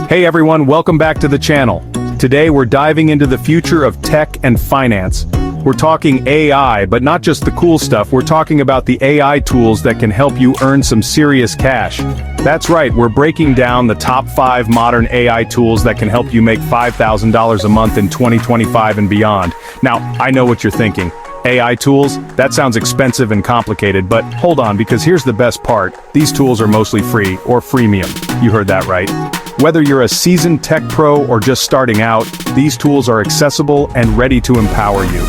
Hey everyone, welcome back to the channel. Today we're diving into the future of tech and finance. We're talking AI, but not just the cool stuff, we're talking about the AI tools that can help you earn some serious cash. That's right, we're breaking down the top 5 modern AI tools that can help you make $5,000 a month in 2025 and beyond. Now, I know what you're thinking. AI tools? That sounds expensive and complicated, but hold on, because here's the best part. These tools are mostly free, or freemium. You heard that right. Whether you're a seasoned tech pro or just starting out, these tools are accessible and ready to empower you.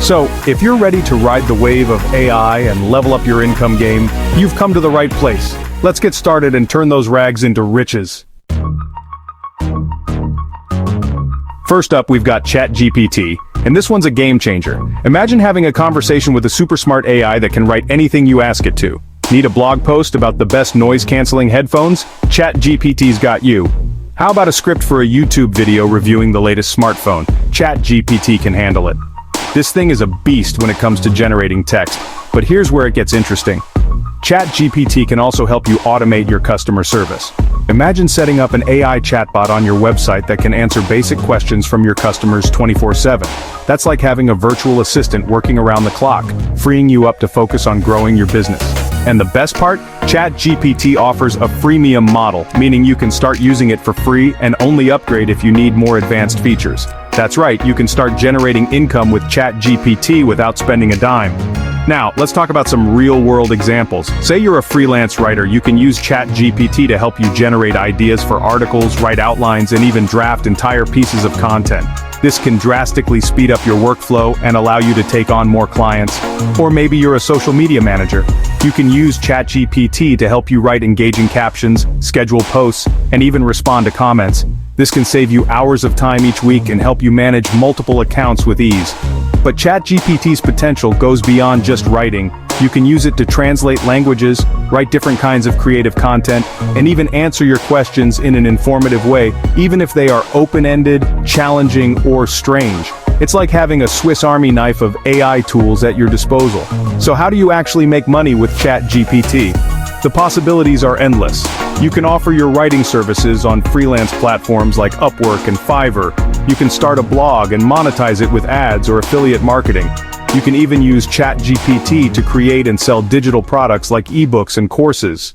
So, if you're ready to ride the wave of AI and level up your income game, you've come to the right place. Let's get started and turn those rags into riches. First up, we've got ChatGPT, and this one's a game changer. Imagine having a conversation with a super smart AI that can write anything you ask it to. Need a blog post about the best noise-canceling headphones? ChatGPT's got you. How about a script for a YouTube video reviewing the latest smartphone? ChatGPT can handle it. This thing is a beast when it comes to generating text, but here's where it gets interesting. ChatGPT can also help you automate your customer service. Imagine setting up an AI chatbot on your website that can answer basic questions from your customers 24/7. That's like having a virtual assistant working around the clock, freeing you up to focus on growing your business. And the best part? ChatGPT offers a freemium model, meaning you can start using it for free and only upgrade if you need more advanced features. That's right, you can start generating income with ChatGPT without spending a dime. Now, let's talk about some real-world examples. Say you're a freelance writer, you can use ChatGPT to help you generate ideas for articles, write outlines, and even draft entire pieces of content. This can drastically speed up your workflow and allow you to take on more clients. Or maybe you're a social media manager. You can use ChatGPT to help you write engaging captions, schedule posts, and even respond to comments. This can save you hours of time each week and help you manage multiple accounts with ease. But ChatGPT's potential goes beyond just writing. You can use it to translate languages, write different kinds of creative content, and even answer your questions in an informative way, even if they are open-ended, challenging, or strange. It's like having a Swiss Army knife of AI tools at your disposal. So how do you actually make money with ChatGPT? The possibilities are endless. You can offer your writing services on freelance platforms like Upwork and Fiverr. You can start a blog and monetize it with ads or affiliate marketing. You can even use ChatGPT to create and sell digital products like ebooks and courses.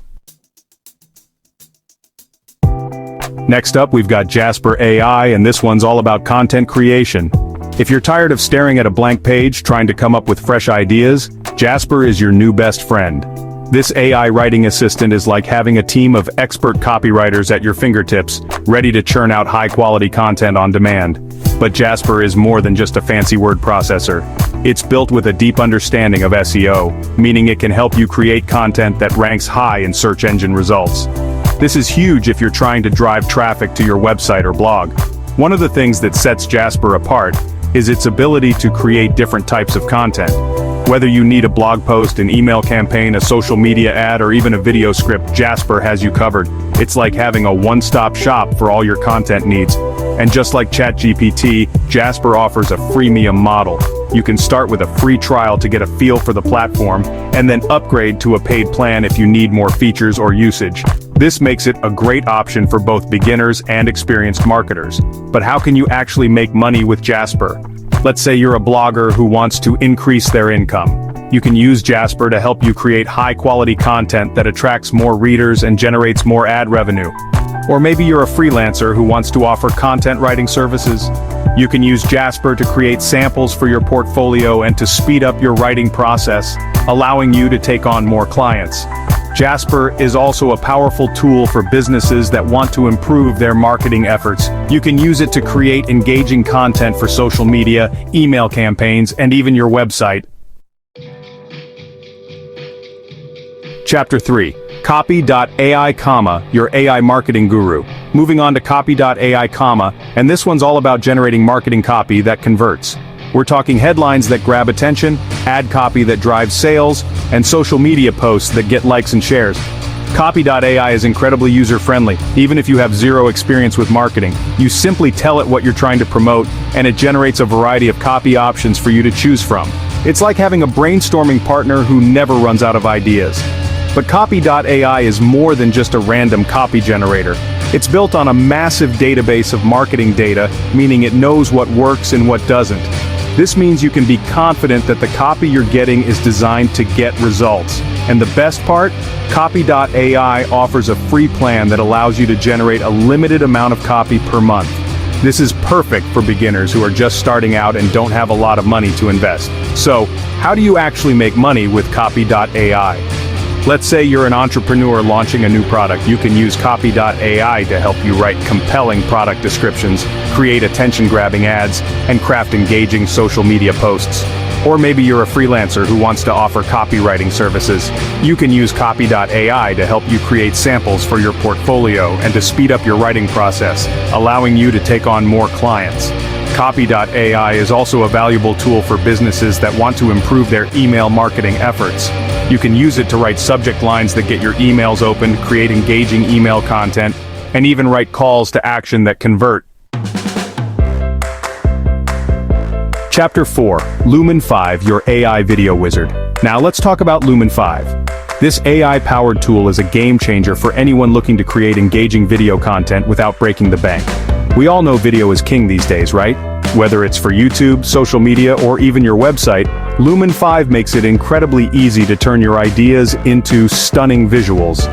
Next up, we've got Jasper AI, and this one's all about content creation. If you're tired of staring at a blank page trying to come up with fresh ideas, Jasper is your new best friend. This AI writing assistant is like having a team of expert copywriters at your fingertips, ready to churn out high-quality content on demand. But Jasper is more than just a fancy word processor. It's built with a deep understanding of SEO, meaning it can help you create content that ranks high in search engine results. This is huge if you're trying to drive traffic to your website or blog. One of the things that sets Jasper apart is its ability to create different types of content. Whether you need a blog post, an email campaign, a social media ad, or even a video script, Jasper has you covered. It's like having a one-stop shop for all your content needs. And just like ChatGPT, Jasper offers a freemium model. You can start with a free trial to get a feel for the platform, and then upgrade to a paid plan if you need more features or usage. This makes it a great option for both beginners and experienced marketers. But how can you actually make money with Jasper? Let's say you're a blogger who wants to increase their income. You can use Jasper to help you create high-quality content that attracts more readers and generates more ad revenue. Or maybe you're a freelancer who wants to offer content writing services. You can use Jasper to create samples for your portfolio and to speed up your writing process, allowing you to take on more clients. Jasper is also a powerful tool for businesses that want to improve their marketing efforts. You can use it to create engaging content for social media, email campaigns, and even your website. Chapter 3. Copy.ai, your AI marketing guru. Moving on to Copy.ai, and this one's all about generating marketing copy that converts. We're talking headlines that grab attention, ad copy that drives sales, and social media posts that get likes and shares. Copy.ai is incredibly user-friendly. Even if you have zero experience with marketing, you simply tell it what you're trying to promote, and it generates a variety of copy options for you to choose from. It's like having a brainstorming partner who never runs out of ideas. But Copy.ai is more than just a random copy generator. It's built on a massive database of marketing data, meaning it knows what works and what doesn't. This means you can be confident that the copy you're getting is designed to get results. And the best part? Copy.ai offers a free plan that allows you to generate a limited amount of copy per month. This is perfect for beginners who are just starting out and don't have a lot of money to invest. So, how do you actually make money with Copy.ai? Let's say you're an entrepreneur launching a new product. You can use Copy.ai to help you write compelling product descriptions, create attention-grabbing ads, and craft engaging social media posts. Or maybe you're a freelancer who wants to offer copywriting services. You can use Copy.ai to help you create samples for your portfolio and to speed up your writing process, allowing you to take on more clients. Copy.ai is also a valuable tool for businesses that want to improve their email marketing efforts. You can use it to write subject lines that get your emails open, create engaging email content, and even write calls to action that convert. Chapter 4, Lumen 5, your AI video wizard. Now let's talk about Lumen 5. This AI-powered tool is a game changer for anyone looking to create engaging video content without breaking the bank. We all know video is king these days, right? Whether it's for YouTube, social media, or even your website, Lumen 5 makes it incredibly easy to turn your ideas into stunning visuals.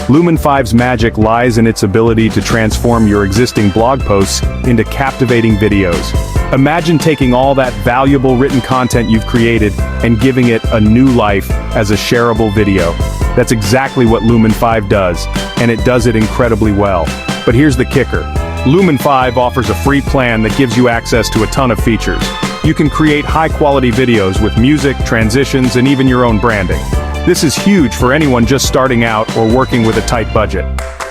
Lumen 5's magic lies in its ability to transform your existing blog posts into captivating videos. Imagine taking all that valuable written content you've created and giving it a new life as a shareable video. That's exactly what Lumen 5 does, and it does it incredibly well. But here's the kicker. Lumen 5 offers a free plan that gives you access to a ton of features. You can create high-quality videos with music, transitions, and even your own branding. This is huge for anyone just starting out or working with a tight budget.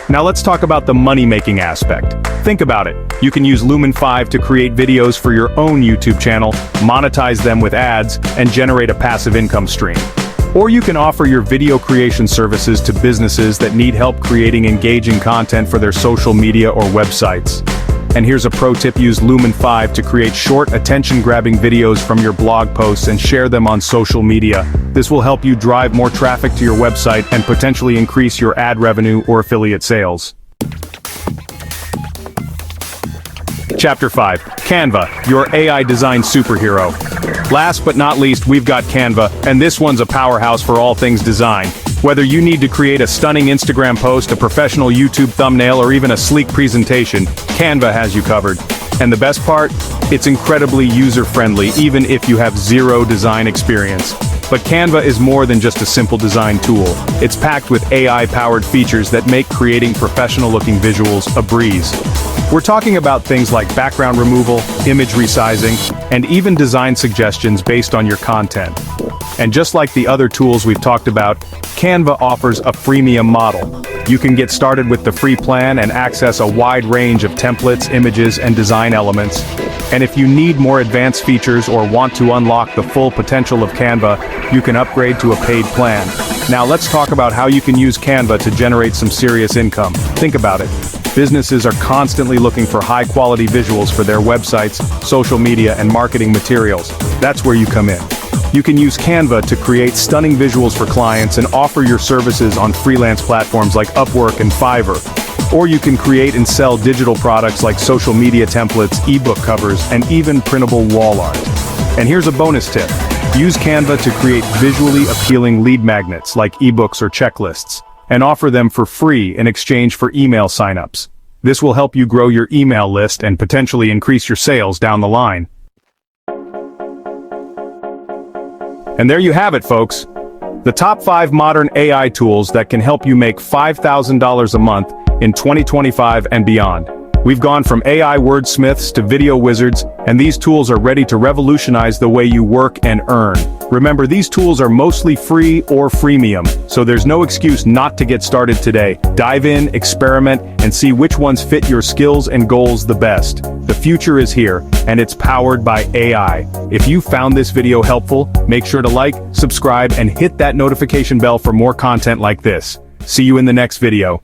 Now let's talk about the money-making aspect. Think about it. You can use Lumen 5 to create videos for your own YouTube channel, monetize them with ads, and generate a passive income stream. Or you can offer your video creation services to businesses that need help creating engaging content for their social media or websites. And here's a pro tip: use Lumen 5 to create short, attention-grabbing videos from your blog posts and share them on social media. This will help you drive more traffic to your website and potentially increase your ad revenue or affiliate sales. Chapter 5, Canva, your AI design superhero. Last but not least, we've got Canva, and this one's a powerhouse for all things design. Whether you need to create a stunning Instagram post, a professional YouTube thumbnail, or even a sleek presentation, Canva has you covered. And the best part? It's incredibly user-friendly, even if you have zero design experience. But Canva is more than just a simple design tool. It's packed with AI-powered features that make creating professional-looking visuals a breeze. We're talking about things like background removal, image resizing, and even design suggestions based on your content. And just like the other tools we've talked about, Canva offers a freemium model. You can get started with the free plan and access a wide range of templates, images, and design elements. And if you need more advanced features or want to unlock the full potential of Canva, you can upgrade to a paid plan. Now let's talk about how you can use Canva to generate some serious income. Think about it. Businesses are constantly looking for high-quality visuals for their websites, social media, and marketing materials. That's where you come in. You can use Canva to create stunning visuals for clients and offer your services on freelance platforms like Upwork and Fiverr. Or you can create and sell digital products like social media templates, ebook covers, and even printable wall art. And here's a bonus tip. Use Canva to create visually appealing lead magnets like ebooks or checklists, and offer them for free in exchange for email signups. This will help you grow your email list and potentially increase your sales down the line. And there you have it, folks. The top 5 modern AI tools that can help you make $5,000 a month in 2025 and beyond. We've gone from AI wordsmiths to video wizards, and these tools are ready to revolutionize the way you work and earn. Remember, these tools are mostly free or freemium, so there's no excuse not to get started today. Dive in, experiment, and see which ones fit your skills and goals the best. The future is here, and it's powered by AI. If you found this video helpful, make sure to like, subscribe, and hit that notification bell for more content like this. See you in the next video.